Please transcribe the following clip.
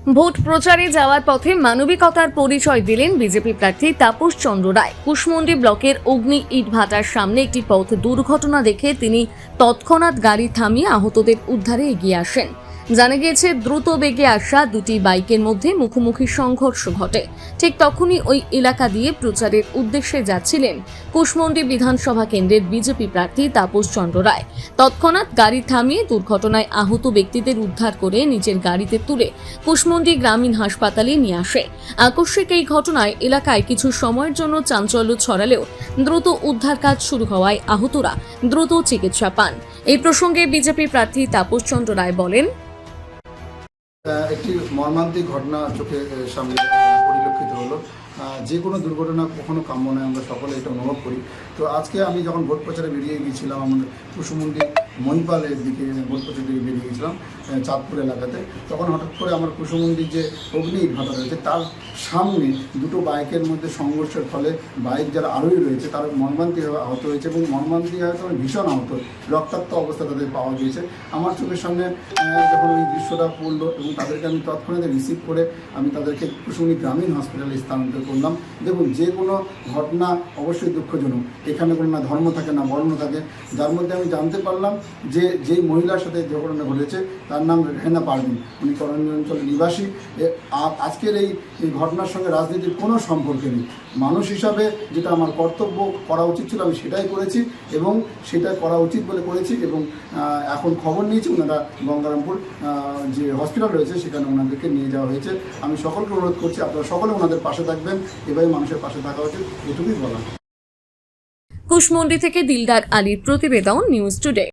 Vote প্রচারে যাওয়ার পথে মানবিকতার পরিচয় দিলেন বিজেপি প্রার্থী তাপস চন্দ্র রায়। কুশমন্ডি ব্লকের অগ্নি ইটভাটার সামনে একটি পথ দুর্ঘটনা দেখে তিনি তৎক্ষণাৎ গাড়ি থামিয়ে আহতদের উদ্ধারে এগিয়ে আসেন। জানা গিয়েছে, দ্রুত বেগে আসা দুটি বাইকের মধ্যে মুখোমুখি সংঘর্ষ ঘটে। ঠিক তখনই ওই এলাকা দিয়ে প্রচারের উদ্দেশ্যে যাচ্ছিলেন কুশমন্ডি বিধানসভা কেন্দ্রের বিজেপি প্রার্থী তাপস চন্দ্র রায়। তৎক্ষণাৎ গাড়ি থামিয়ে দুর্ঘটনায় আহত ব্যক্তিদের উদ্ধার করে নিজের গাড়িতে তুলে কুশমন্ডি গ্রামীণ হাসপাতালে নিয়ে আসে। আকস্মিক এই ঘটনায় এলাকায় কিছু সময়ের জন্য চাঞ্চল্য ছড়ালেও দ্রুত উদ্ধার কাজ শুরু হওয়ায় আহতরা দ্রুত চিকিৎসা পান। এই প্রসঙ্গে বিজেপি প্রার্থী তাপস চন্দ্র রায় বলেন, একটি মর্মান্তিক ঘটনা চোখের সামনে পরিলক্ষিত হলো। যে কোনো দুর্ঘটনা কখনো কাম্য নয়, আমরা সকলে এটা অনুভব করি। তো আজকে আমি যখন ভোট প্রচারে বেরিয়ে গিয়েছিলাম, আমাদের কুশমন্ডি মহিপালের দিকে ভোট প্রচার দিকে বেরিয়ে গিয়েছিলাম চাঁদপুর এলাকাতে, তখন হঠাৎ করে আমার কুশমন্ডির যে অগ্নি ইটভাটা রয়েছে তার সামনে দুটো বাইকের মধ্যে সংঘর্ষের ফলে বাইক যারা আরোহী রয়েছে তারা মর্মান্তিকভাবে আহত হয়েছে এবং মর্মান্তিকভাবে ভীষণ আহত, রক্তাক্ত অবস্থা তাদের পাওয়া গিয়েছে। আমার চোখের সামনে যখন ওই দৃশ্যটা পড়লো এবং তাদেরকে আমি তৎক্ষণাৎ রিসিভ করে আমি তাদেরকে কুশমন্ডি গ্রামীণ হসপিটালে স্থানান্তর করলাম। দেখুন, যে কোনো ঘটনা অবশ্যই দুঃখজনক, এখানে কোনো না ধর্ম থাকে না বর্ণ থাকে। যার মধ্যে আমি জানতে পারলাম যে যেই মহিলার সাথে দুর্ঘটনা ঘটেছে তার নাম রেহেনা পারভিন, উনি করঞ্জ অঞ্চলের নিবাসী। আজকের এই ঘটনার সঙ্গে রাজনীতির কোনো সম্পর্ক নেই। মানুষ হিসাবে যেটা আমার কর্তব্য করা উচিত ছিল আমি সেটাই করেছি এবং সেটা করা উচিত বলে করেছি এবং এখন খবর নিয়েছি ওনারা গঙ্গারামপুর যে হসপিটাল রয়েছে সেখানে ওনাদেরকে নিয়ে যাওয়া হয়েছে। আমি সকলকে অনুরোধ করছি আপনারা সকলে ওনাদের পাশে থাকবেন, এভাবে মানুষের পাশে থাকা উচিত, এটুকুই বলা। কুশমন্ডি থেকে দিলদার আলীর প্রতিবেদন, নিউজ টুডে।